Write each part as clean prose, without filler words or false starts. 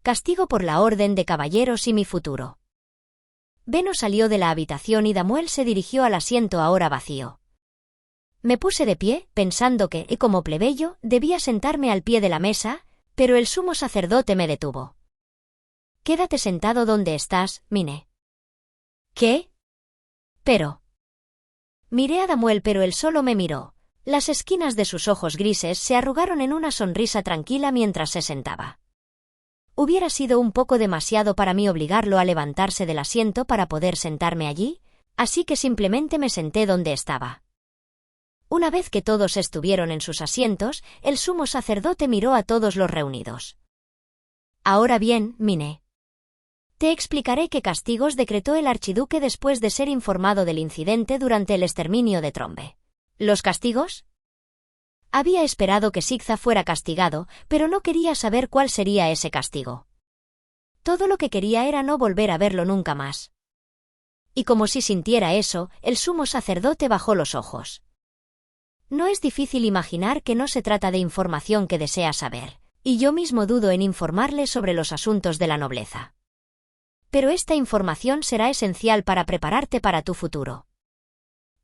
castigo por la orden de caballeros y mi futuro. Beno salió de la habitación y Damuel se dirigió al asiento ahora vacío. Me puse de pie, pensando que, como plebeyo, debía sentarme al pie de la mesa, pero el sumo sacerdote me detuvo. «Quédate sentado donde estás, Mine». «¿Qué?» «Pero». Miré a Damuel, pero él solo me miró. Las esquinas de sus ojos grises se arrugaron en una sonrisa tranquila mientras se sentaba. Hubiera sido un poco demasiado para mí obligarlo a levantarse del asiento para poder sentarme allí, así que simplemente me senté donde estaba. Una vez que todos estuvieron en sus asientos, el sumo sacerdote miró a todos los reunidos. «Ahora bien, Mine. Te explicaré qué castigos decretó el archiduque después de ser informado del incidente durante el exterminio de Trombe». «¿Los castigos?» Había esperado que Sigza fuera castigado, pero no quería saber cuál sería ese castigo. Todo lo que quería era no volver a verlo nunca más. Y como si sintiera eso, el sumo sacerdote bajó los ojos. No es difícil imaginar que no se trata de información que desea saber, y yo mismo dudo en informarle sobre los asuntos de la nobleza. Pero esta información será esencial para prepararte para tu futuro.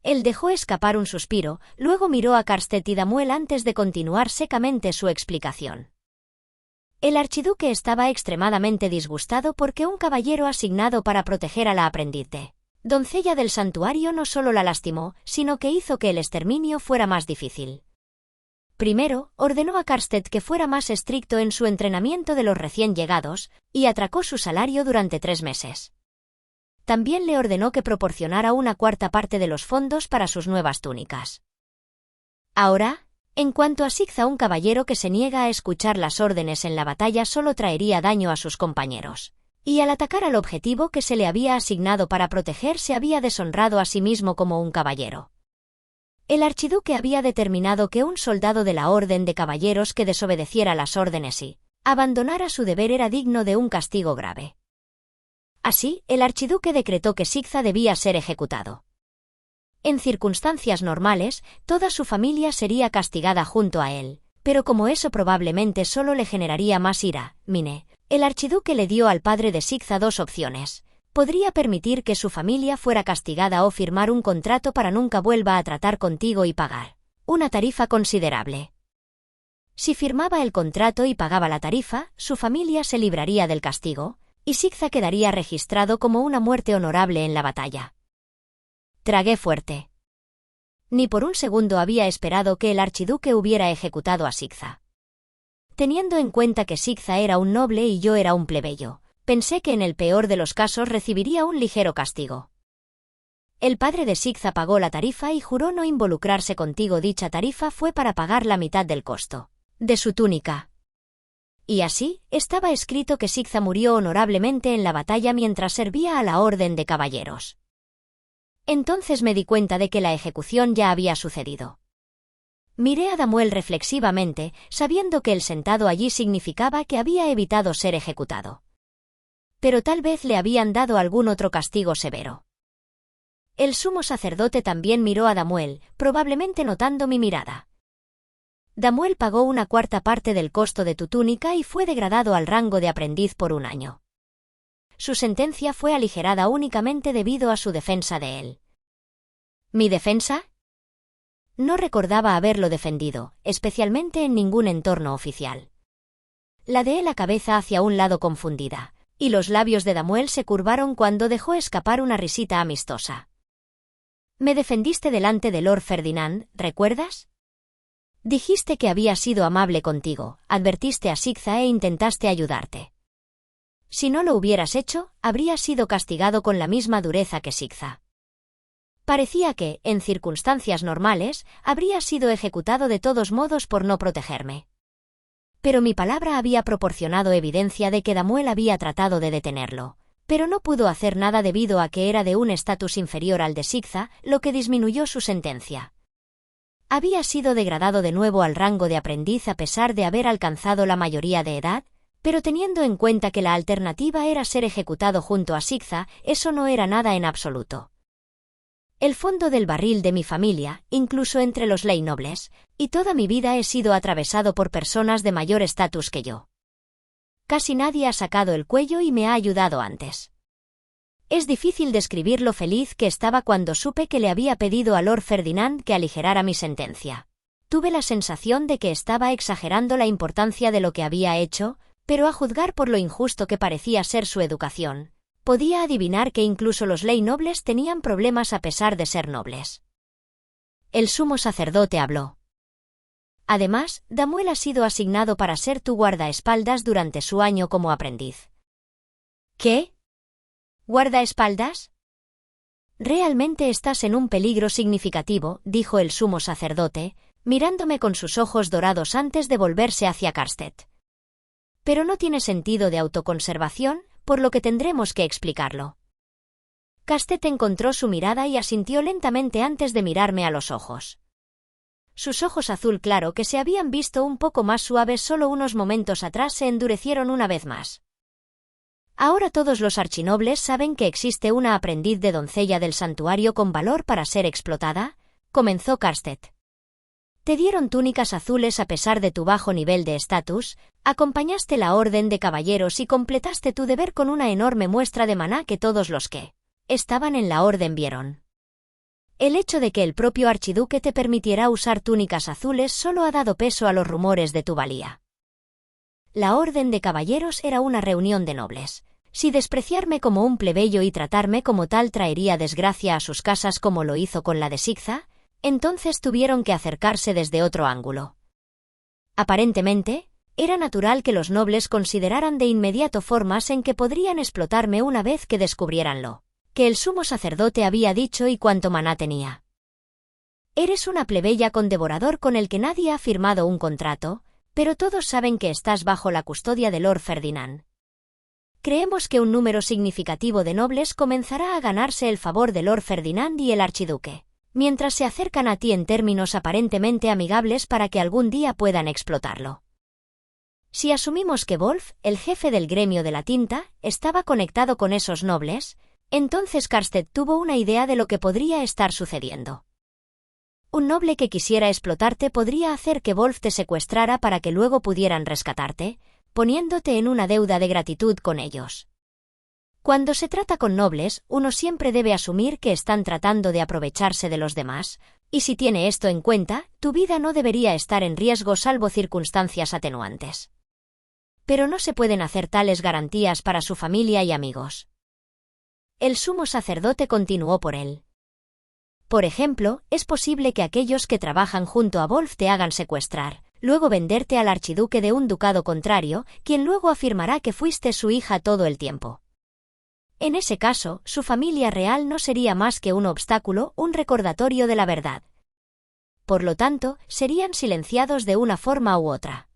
Él dejó escapar un suspiro, luego miró a Karstedt y Damuel antes de continuar secamente su explicación. El archiduque estaba extremadamente disgustado porque un caballero asignado para proteger a la aprendiz de doncella del santuario no solo la lastimó, sino que hizo que el exterminio fuera más difícil. Primero, ordenó a Karstedt que fuera más estricto en su entrenamiento de los recién llegados, y atracó su salario durante 3 meses. También le ordenó que proporcionara una cuarta parte de los fondos para sus nuevas túnicas. Ahora, en cuanto a Sigza, un caballero que se niega a escuchar las órdenes en la batalla solo traería daño a sus compañeros. Y al atacar al objetivo que se le había asignado para proteger, se había deshonrado a sí mismo como un caballero. El archiduque había determinado que un soldado de la Orden de Caballeros que desobedeciera las órdenes y abandonara su deber era digno de un castigo grave. Así, el archiduque decretó que Sigza debía ser ejecutado. En circunstancias normales, toda su familia sería castigada junto a él, pero como eso probablemente solo le generaría más ira, Mine, el archiduque le dio al padre de Sigza 2 opciones. Podría permitir que su familia fuera castigada o firmar un contrato para nunca vuelva a tratar contigo y pagar una tarifa considerable. Si firmaba el contrato y pagaba la tarifa, su familia se libraría del castigo, y Sigza quedaría registrado como una muerte honorable en la batalla. Tragué fuerte. Ni por un segundo había esperado que el archiduque hubiera ejecutado a Sigza. Teniendo en cuenta que Sigza era un noble y yo era un plebeyo, pensé que en el peor de los casos recibiría un ligero castigo. El padre de Sigza pagó la tarifa y juró no involucrarse contigo. Dicha tarifa fue para pagar la mitad del costo de su túnica. Y así, estaba escrito que Sigza murió honorablemente en la batalla mientras servía a la Orden de Caballeros. Entonces me di cuenta de que la ejecución ya había sucedido. Miré a Damuel reflexivamente, sabiendo que el sentado allí significaba que había evitado ser ejecutado. Pero tal vez le habían dado algún otro castigo severo. El sumo sacerdote también miró a Damuel, probablemente notando mi mirada. Damuel pagó una cuarta parte del costo de tu túnica y fue degradado al rango de aprendiz por 1 año. Su sentencia fue aligerada únicamente debido a su defensa de él. ¿Mi defensa? No recordaba haberlo defendido, especialmente en ningún entorno oficial. Ladeé la cabeza hacia un lado confundida, y los labios de Damuel se curvaron cuando dejó escapar una risita amistosa. Me defendiste delante de Lord Ferdinand, ¿recuerdas? Dijiste que había sido amable contigo, advertiste a Sigza e intentaste ayudarte. Si no lo hubieras hecho, habrías sido castigado con la misma dureza que Sigza. Parecía que, en circunstancias normales, habría sido ejecutado de todos modos por no protegerme. Pero mi palabra había proporcionado evidencia de que Damuel había tratado de detenerlo, pero no pudo hacer nada debido a que era de un estatus inferior al de Sigza, lo que disminuyó su sentencia. Había sido degradado de nuevo al rango de aprendiz a pesar de haber alcanzado la mayoría de edad, pero teniendo en cuenta que la alternativa era ser ejecutado junto a Sigza, eso no era nada en absoluto. El fondo del barril de mi familia, incluso entre los ley nobles, y toda mi vida he sido atravesado por personas de mayor estatus que yo. Casi nadie ha sacado el cuello y me ha ayudado antes. Es difícil describir lo feliz que estaba cuando supe que le había pedido a Lord Ferdinand que aligerara mi sentencia. Tuve la sensación de que estaba exagerando la importancia de lo que había hecho, pero a juzgar por lo injusto que parecía ser su educación, podía adivinar que incluso los ley nobles tenían problemas a pesar de ser nobles. El sumo sacerdote habló. Además, Damuel ha sido asignado para ser tu guardaespaldas durante su año como aprendiz. ¿Qué? ¿Guardaespaldas? Realmente estás en un peligro significativo, dijo el sumo sacerdote, mirándome con sus ojos dorados antes de volverse hacia Karsted. Pero no tiene sentido de autoconservación, por lo que tendremos que explicarlo. Karsted encontró su mirada y asintió lentamente antes de mirarme a los ojos. Sus ojos azul claro, que se habían visto un poco más suaves solo unos momentos atrás, se endurecieron una vez más. Ahora todos los archinobles saben que existe una aprendiz de doncella del santuario con valor para ser explotada, comenzó Karsted. Te dieron túnicas azules a pesar de tu bajo nivel de estatus, acompañaste la orden de caballeros y completaste tu deber con una enorme muestra de maná que todos los que estaban en la orden vieron. El hecho de que el propio archiduque te permitiera usar túnicas azules solo ha dado peso a los rumores de tu valía. La orden de caballeros era una reunión de nobles. Si despreciarme como un plebeyo y tratarme como tal traería desgracia a sus casas como lo hizo con la de Sigtha, entonces tuvieron que acercarse desde otro ángulo. Aparentemente, era natural que los nobles consideraran de inmediato formas en que podrían explotarme una vez que descubrieran lo que el sumo sacerdote había dicho y cuánto maná tenía. Eres una plebeya con devorador con el que nadie ha firmado un contrato, pero todos saben que estás bajo la custodia de Lord Ferdinand. Creemos que un número significativo de nobles comenzará a ganarse el favor de Lord Ferdinand y el archiduque, mientras se acercan a ti en términos aparentemente amigables para que algún día puedan explotarlo. Si asumimos que Wolf, el jefe del gremio de la tinta, estaba conectado con esos nobles, entonces Karsted tuvo una idea de lo que podría estar sucediendo. Un noble que quisiera explotarte podría hacer que Wolf te secuestrara para que luego pudieran rescatarte, poniéndote en una deuda de gratitud con ellos. Cuando se trata con nobles, uno siempre debe asumir que están tratando de aprovecharse de los demás, y si tiene esto en cuenta, tu vida no debería estar en riesgo salvo circunstancias atenuantes. Pero no se pueden hacer tales garantías para su familia y amigos. El sumo sacerdote continuó por él. Por ejemplo, es posible que aquellos que trabajan junto a Wolf te hagan secuestrar, luego venderte al archiduque de un ducado contrario, quien luego afirmará que fuiste su hija todo el tiempo. En ese caso, su familia real no sería más que un obstáculo, un recordatorio de la verdad. Por lo tanto, serían silenciados de una forma u otra.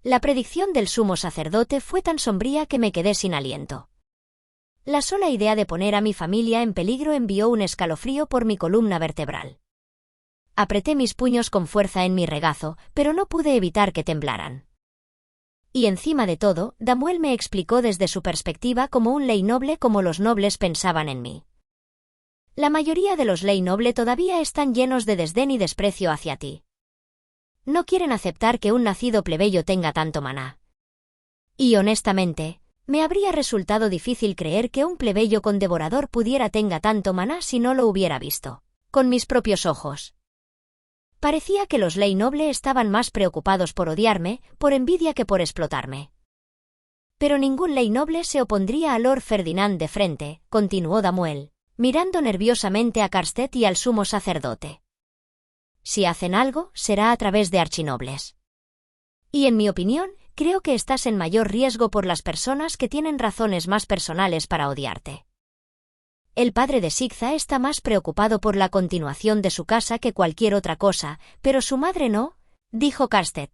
La predicción del sumo sacerdote fue tan sombría que me quedé sin aliento. La sola idea de poner a mi familia en peligro envió un escalofrío por mi columna vertebral. Apreté mis puños con fuerza en mi regazo, pero no pude evitar que temblaran. Y encima de todo, Damuel me explicó desde su perspectiva como un ley noble como los nobles pensaban en mí. La mayoría de los ley noble todavía están llenos de desdén y desprecio hacia ti. No quieren aceptar que un nacido plebeyo tenga tanto maná. Y honestamente, me habría resultado difícil creer que un plebeyo con devorador pudiera tenga tanto maná si no lo hubiera visto con mis propios ojos. Parecía que los ley noble estaban más preocupados por odiarme, por envidia que por explotarme. Pero ningún ley noble se opondría a Lord Ferdinand de frente, continuó Damuel, mirando nerviosamente a Karsted y al sumo sacerdote. Si hacen algo, será a través de archinobles. Y en mi opinión, creo que estás en mayor riesgo por las personas que tienen razones más personales para odiarte. El padre de Sigtha está más preocupado por la continuación de su casa que cualquier otra cosa, pero su madre no, dijo Karsted.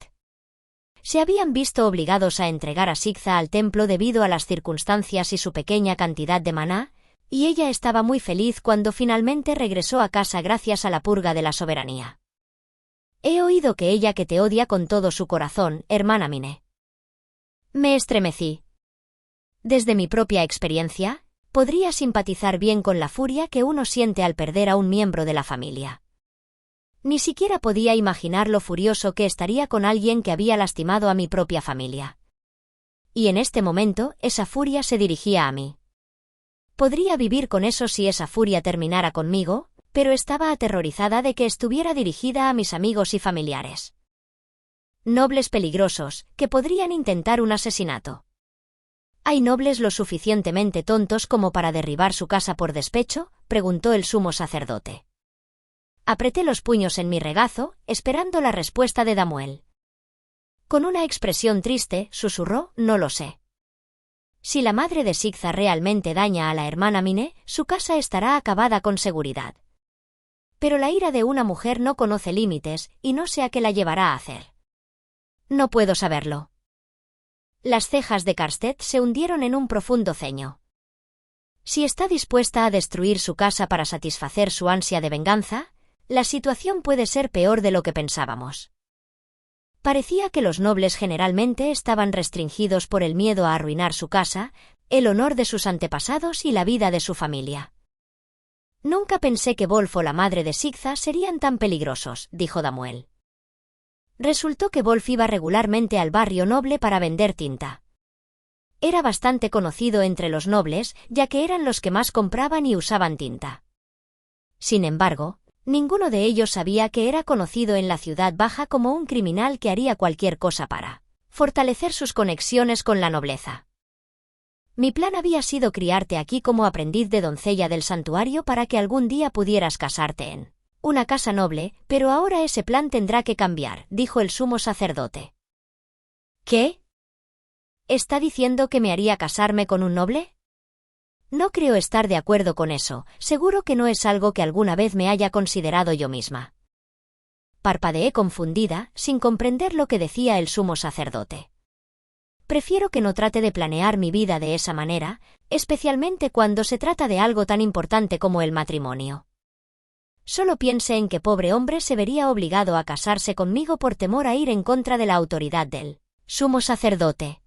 Se habían visto obligados a entregar a Sigtha al templo debido a las circunstancias y su pequeña cantidad de maná, y ella estaba muy feliz cuando finalmente regresó a casa gracias a la purga de la soberanía. He oído que ella que te odia con todo su corazón, hermana Mine. Me estremecí. Desde mi propia experiencia, podría simpatizar bien con la furia que uno siente al perder a un miembro de la familia. Ni siquiera podía imaginar lo furioso que estaría con alguien que había lastimado a mi propia familia. Y en este momento, esa furia se dirigía a mí. Podría vivir con eso si esa furia terminara conmigo, pero estaba aterrorizada de que estuviera dirigida a mis amigos y familiares. Nobles peligrosos, que podrían intentar un asesinato. ¿Hay nobles lo suficientemente tontos como para derribar su casa por despecho?, preguntó el sumo sacerdote. Apreté los puños en mi regazo, esperando la respuesta de Damuel. Con una expresión triste, susurró: «No lo sé». Si la madre de Sigtha realmente daña a la hermana Mine, su casa estará acabada con seguridad. Pero la ira de una mujer no conoce límites, y no sé a qué la llevará a hacer. No puedo saberlo. Las cejas de Karstedt se hundieron en un profundo ceño. Si está dispuesta a destruir su casa para satisfacer su ansia de venganza, la situación puede ser peor de lo que pensábamos. Parecía que los nobles generalmente estaban restringidos por el miedo a arruinar su casa, el honor de sus antepasados y la vida de su familia. Nunca pensé que Volf o la madre de Sigtha serían tan peligrosos, dijo Damuel. Resultó que Volf iba regularmente al barrio noble para vender tinta. Era bastante conocido entre los nobles, ya que eran los que más compraban y usaban tinta. Sin embargo, ninguno de ellos sabía que era conocido en la ciudad baja como un criminal que haría cualquier cosa para fortalecer sus conexiones con la nobleza. Mi plan había sido criarte aquí como aprendiz de doncella del santuario para que algún día pudieras casarte en una casa noble, pero ahora ese plan tendrá que cambiar, dijo el sumo sacerdote. ¿Qué? ¿Está diciendo que me haría casarme con un noble? No creo estar de acuerdo con eso, seguro que no es algo que alguna vez me haya considerado yo misma. Parpadeé confundida, sin comprender lo que decía el sumo sacerdote. Prefiero que no trate de planear mi vida de esa manera, especialmente cuando se trata de algo tan importante como el matrimonio. Solo piense en que pobre hombre se vería obligado a casarse conmigo por temor a ir en contra de la autoridad del sumo sacerdote.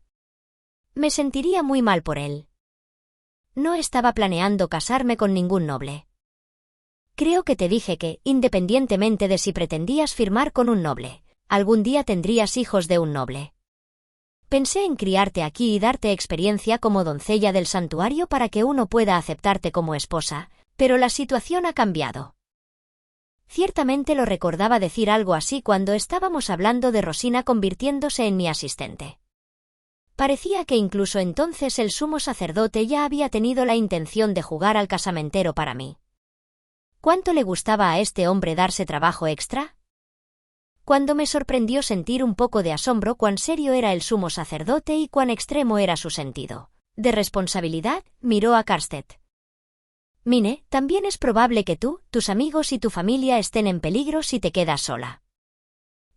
Me sentiría muy mal por él. No estaba planeando casarme con ningún noble. Creo que te dije que, independientemente de si pretendías firmar con un noble, algún día tendrías hijos de un noble. Pensé en criarte aquí y darte experiencia como doncella del santuario para que uno pueda aceptarte como esposa, pero la situación ha cambiado. Ciertamente lo recordaba decir algo así cuando estábamos hablando de Rosina convirtiéndose en mi asistente. Parecía que incluso entonces el sumo sacerdote ya había tenido la intención de jugar al casamentero para mí. ¿Cuánto le gustaba a este hombre darse trabajo extra? Cuando me sorprendió sentir un poco de asombro cuán serio era el sumo sacerdote y cuán extremo era su sentido de responsabilidad, miró a Karstedt. Mine, también es probable que tú, tus amigos y tu familia estén en peligro si te quedas sola.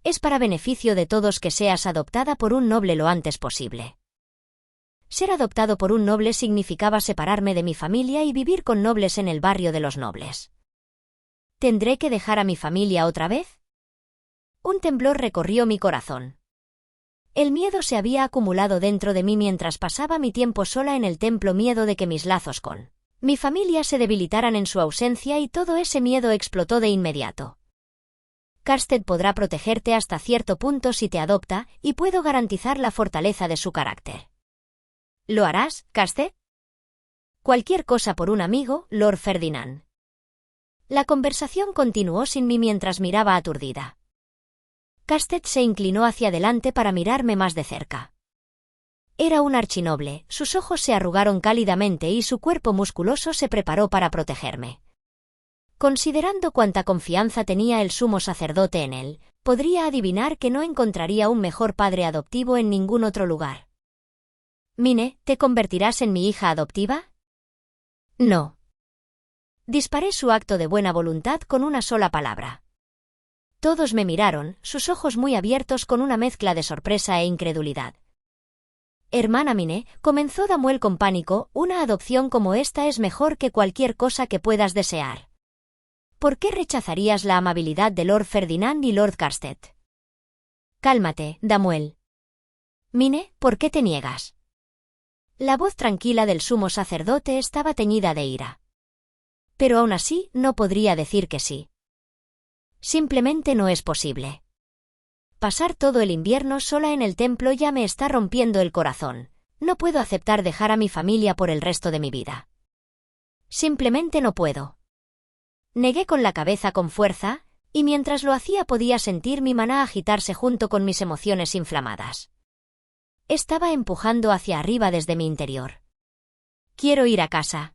Es para beneficio de todos que seas adoptada por un noble lo antes posible. Ser adoptado por un noble significaba separarme de mi familia y vivir con nobles en el barrio de los nobles. ¿Tendré que dejar a mi familia otra vez? Un temblor recorrió mi corazón. El miedo se había acumulado dentro de mí mientras pasaba mi tiempo sola en el templo, miedo de que mis lazos con mi familia se debilitaran en su ausencia, y todo ese miedo explotó de inmediato. Karstedt podrá protegerte hasta cierto punto si te adopta, y puedo garantizar la fortaleza de su carácter. ¿Lo harás, Karstedt? Cualquier cosa por un amigo, Lord Ferdinand. La conversación continuó sin mí mientras miraba aturdida. Karstedt se inclinó hacia adelante para mirarme más de cerca. Era un archinoble, sus ojos se arrugaron cálidamente y su cuerpo musculoso se preparó para protegerme. Considerando cuánta confianza tenía el sumo sacerdote en él, podría adivinar que no encontraría un mejor padre adoptivo en ningún otro lugar. Mine, ¿te convertirás en mi hija adoptiva? No. Disparé su acto de buena voluntad con una sola palabra. Todos me miraron, sus ojos muy abiertos con una mezcla de sorpresa e incredulidad. Hermana Mine, comenzó Damuel con pánico, una adopción como esta es mejor que cualquier cosa que puedas desear. ¿Por qué rechazarías la amabilidad de Lord Ferdinand y Lord Karstedt? Cálmate, Damuel. Mine, ¿por qué te niegas? La voz tranquila del sumo sacerdote estaba teñida de ira. Pero aún así, no podría decir que sí. Simplemente no es posible. Pasar todo el invierno sola en el templo ya me está rompiendo el corazón. No puedo aceptar dejar a mi familia por el resto de mi vida. Simplemente no puedo. Negué con la cabeza con fuerza, y mientras lo hacía podía sentir mi maná agitarse junto con mis emociones inflamadas. Estaba empujando hacia arriba desde mi interior. Quiero ir a casa.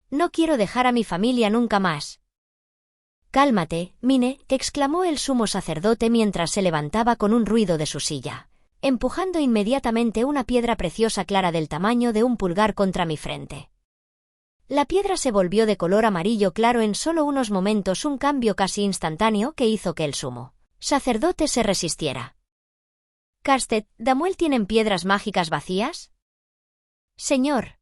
No quiero dejar a mi familia nunca más. Cálmate, Mine, exclamó el sumo sacerdote mientras se levantaba con un ruido de su silla, empujando inmediatamente una piedra preciosa clara del tamaño de un pulgar contra mi frente. La piedra se volvió de color amarillo claro en solo unos momentos, un cambio casi instantáneo que hizo que el sumo sacerdote se resistiera. «Carsted, ¿Damuel tienen piedras mágicas vacías?» «Señor».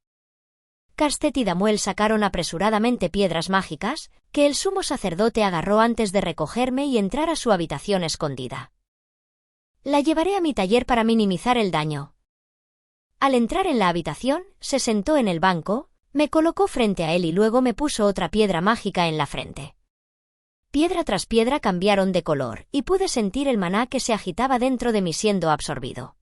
Carsted y Damuel sacaron apresuradamente piedras mágicas, que el sumo sacerdote agarró antes de recogerme y entrar a su habitación escondida. «La llevaré a mi taller para minimizar el daño». Al entrar en la habitación, se sentó en el banco, me colocó frente a él y luego me puso otra piedra mágica en la frente. Piedra tras piedra cambiaron de color, y pude sentir el maná que se agitaba dentro de mí siendo absorbido.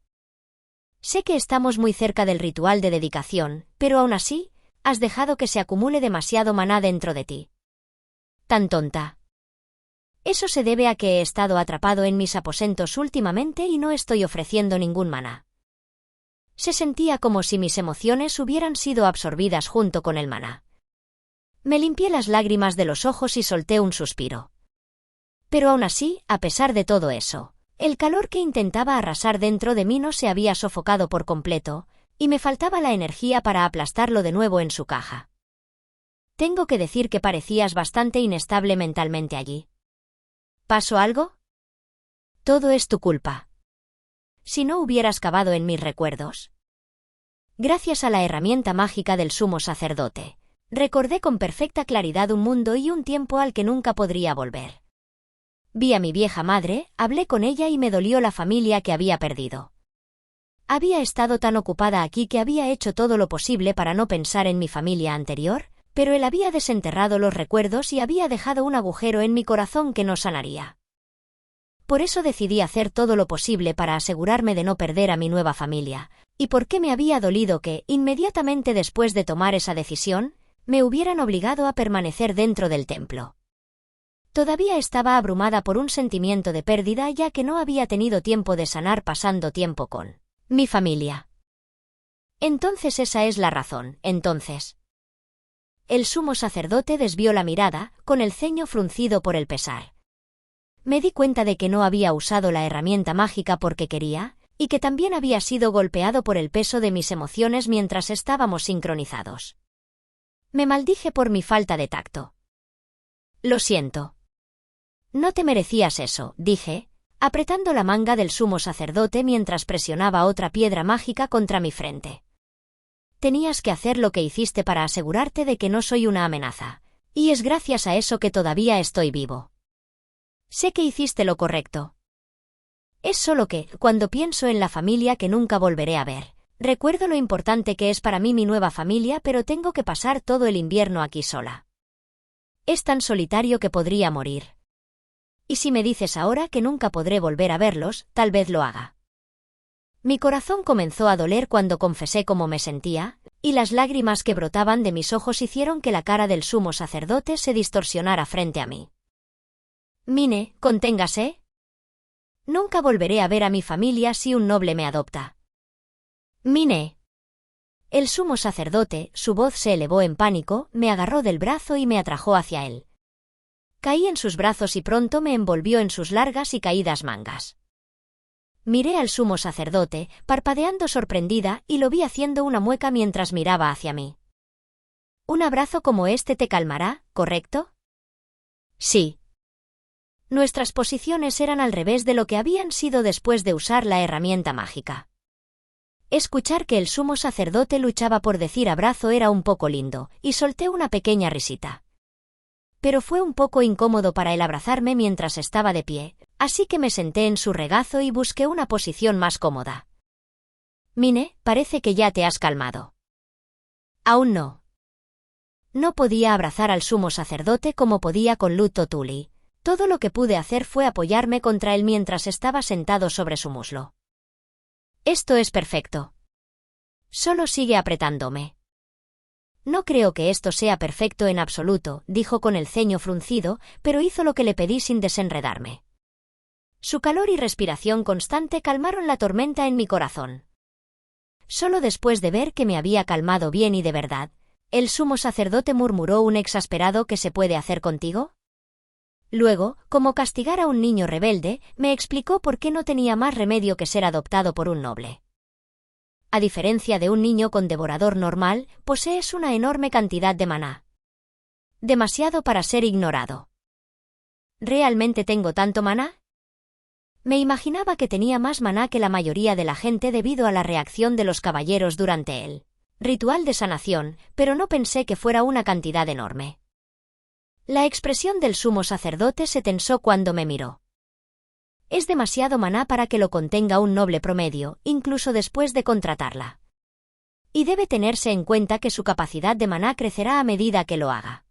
Sé que estamos muy cerca del ritual de dedicación, pero aún así, has dejado que se acumule demasiado maná dentro de ti. Tan tonta. Eso se debe a que he estado atrapado en mis aposentos últimamente y no estoy ofreciendo ningún maná. Se sentía como si mis emociones hubieran sido absorbidas junto con el maná. Me limpié las lágrimas de los ojos y solté un suspiro. Pero aún así, a pesar de todo eso, el calor que intentaba arrasar dentro de mí no se había sofocado por completo, y me faltaba la energía para aplastarlo de nuevo en su caja. Tengo que decir que parecías bastante inestable mentalmente allí. ¿Pasó algo? Todo es tu culpa. Si no hubieras cavado en mis recuerdos. Gracias a la herramienta mágica del sumo sacerdote, recordé con perfecta claridad un mundo y un tiempo al que nunca podría volver. Vi a mi vieja madre, hablé con ella y me dolió la familia que había perdido. Había estado tan ocupada aquí que había hecho todo lo posible para no pensar en mi familia anterior, pero él había desenterrado los recuerdos y había dejado un agujero en mi corazón que no sanaría. Por eso decidí hacer todo lo posible para asegurarme de no perder a mi nueva familia, y porque me había dolido que, inmediatamente después de tomar esa decisión, me hubieran obligado a permanecer dentro del templo. Todavía estaba abrumada por un sentimiento de pérdida ya que no había tenido tiempo de sanar pasando tiempo con mi familia. Entonces esa es la razón, entonces. El sumo sacerdote desvió la mirada, con el ceño fruncido por el pesar. Me di cuenta de que no había usado la herramienta mágica porque quería, y que también había sido golpeado por el peso de mis emociones mientras estábamos sincronizados. Me maldije por mi falta de tacto. Lo siento. No te merecías eso, dije, apretando la manga del sumo sacerdote mientras presionaba otra piedra mágica contra mi frente. Tenías que hacer lo que hiciste para asegurarte de que no soy una amenaza, y es gracias a eso que todavía estoy vivo. Sé que hiciste lo correcto. Es solo que, cuando pienso en la familia que nunca volveré a ver, recuerdo lo importante que es para mí mi nueva familia, pero tengo que pasar todo el invierno aquí sola. Es tan solitario que podría morir. Y si me dices ahora que nunca podré volver a verlos, tal vez lo haga. Mi corazón comenzó a doler cuando confesé cómo me sentía, y las lágrimas que brotaban de mis ojos hicieron que la cara del sumo sacerdote se distorsionara frente a mí. Mine, conténgase. Nunca volveré a ver a mi familia si un noble me adopta. Mine. El sumo sacerdote, su voz se elevó en pánico, me agarró del brazo y me atrajo hacia él. Caí en sus brazos y pronto me envolvió en sus largas y caídas mangas. Miré al sumo sacerdote, parpadeando sorprendida, y lo vi haciendo una mueca mientras miraba hacia mí. Un abrazo como este te calmará, ¿correcto? Sí. Nuestras posiciones eran al revés de lo que habían sido después de usar la herramienta mágica. Escuchar que el sumo sacerdote luchaba por decir abrazo era un poco lindo, y solté una pequeña risita. Pero fue un poco incómodo para él abrazarme mientras estaba de pie, así que me senté en su regazo y busqué una posición más cómoda. Mine, parece que ya te has calmado. Aún no. No podía abrazar al sumo sacerdote como podía con Luto Tuli. Todo lo que pude hacer fue apoyarme contra él mientras estaba sentado sobre su muslo. Esto es perfecto. Solo sigue apretándome. No creo que esto sea perfecto en absoluto, dijo con el ceño fruncido, pero hizo lo que le pedí sin desenredarme. Su calor y respiración constante calmaron la tormenta en mi corazón. Solo después de ver que me había calmado bien y de verdad, el sumo sacerdote murmuró un exasperado ¿qué se puede hacer contigo? Luego, como castigar a un niño rebelde, me explicó por qué no tenía más remedio que ser adoptado por un noble. A diferencia de un niño con devorador normal, posees una enorme cantidad de maná. Demasiado para ser ignorado. ¿Realmente tengo tanto maná? Me imaginaba que tenía más maná que la mayoría de la gente debido a la reacción de los caballeros durante el ritual de sanación, pero no pensé que fuera una cantidad enorme. La expresión del sumo sacerdote se tensó cuando me miró. Es demasiado maná para que lo contenga un noble promedio, incluso después de contratarla. Y debe tenerse en cuenta que su capacidad de maná crecerá a medida que lo haga.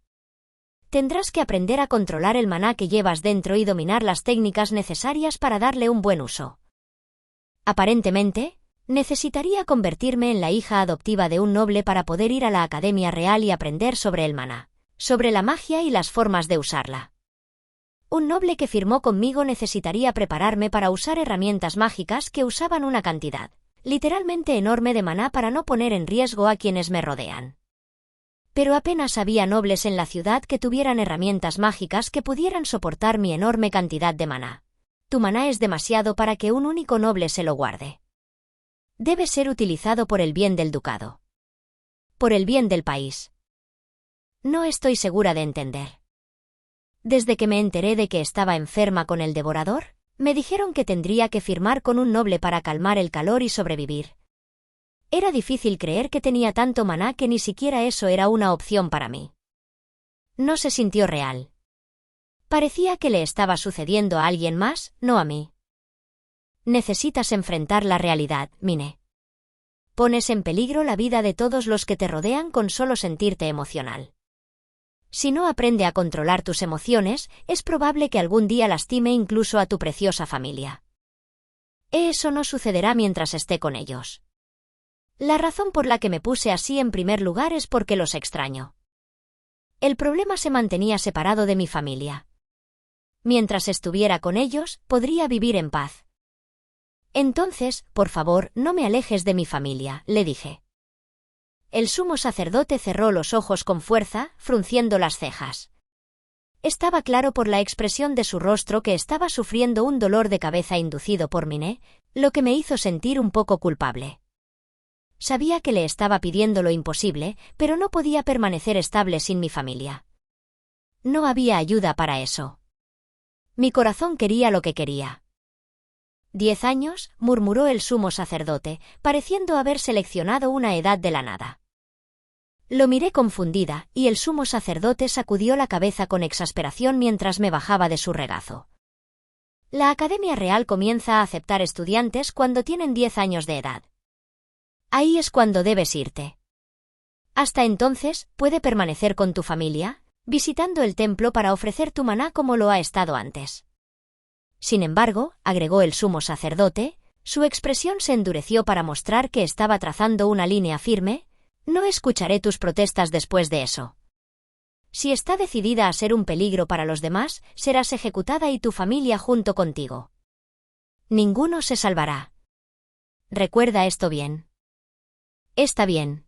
Tendrás que aprender a controlar el maná que llevas dentro y dominar las técnicas necesarias para darle un buen uso. Aparentemente, necesitaría convertirme en la hija adoptiva de un noble para poder ir a la Academia Real y aprender sobre el maná, sobre la magia y las formas de usarla. Un noble que firmó conmigo necesitaría prepararme para usar herramientas mágicas que usaban una cantidad, literalmente enorme de maná para no poner en riesgo a quienes me rodean. Pero apenas había nobles en la ciudad que tuvieran herramientas mágicas que pudieran soportar mi enorme cantidad de maná. Tu maná es demasiado para que un único noble se lo guarde. Debe ser utilizado por el bien del ducado. Por el bien del país. No estoy segura de entender. Desde que me enteré de que estaba enferma con el devorador, me dijeron que tendría que firmar con un noble para calmar el calor y sobrevivir. Era difícil creer que tenía tanto maná que ni siquiera eso era una opción para mí. No se sintió real. Parecía que le estaba sucediendo a alguien más, no a mí. Necesitas enfrentar la realidad, Mine. Pones en peligro la vida de todos los que te rodean con solo sentirte emocional. Si no aprende a controlar tus emociones, es probable que algún día lastime incluso a tu preciosa familia. Eso no sucederá mientras esté con ellos. La razón por la que me puse así en primer lugar es porque los extraño. El problema se mantenía separado de mi familia. Mientras estuviera con ellos, podría vivir en paz. Entonces, por favor, no me alejes de mi familia, le dije. El sumo sacerdote cerró los ojos con fuerza, frunciendo las cejas. Estaba claro por la expresión de su rostro que estaba sufriendo un dolor de cabeza inducido por Mine, lo que me hizo sentir un poco culpable. Sabía que le estaba pidiendo lo imposible, pero no podía permanecer estable sin mi familia. No había ayuda para eso. Mi corazón quería lo que quería. 10 años, murmuró el sumo sacerdote, pareciendo haber seleccionado una edad de la nada. Lo miré confundida, y el sumo sacerdote sacudió la cabeza con exasperación mientras me bajaba de su regazo. La Academia Real comienza a aceptar estudiantes cuando tienen 10 años de edad. Ahí es cuando debes irte. Hasta entonces, puede permanecer con tu familia, visitando el templo para ofrecer tu maná como lo ha estado antes. Sin embargo, agregó el sumo sacerdote, su expresión se endureció para mostrar que estaba trazando una línea firme, no escucharé tus protestas después de eso. Si está decidida a ser un peligro para los demás, serás ejecutada y tu familia junto contigo. Ninguno se salvará. Recuerda esto bien. Está bien.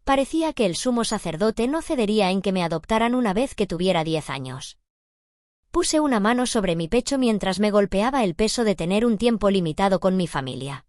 Parecía que el sumo sacerdote no cedería en que me adoptaran una vez que tuviera 10 años. Puse una mano sobre mi pecho mientras me golpeaba el peso de tener un tiempo limitado con mi familia.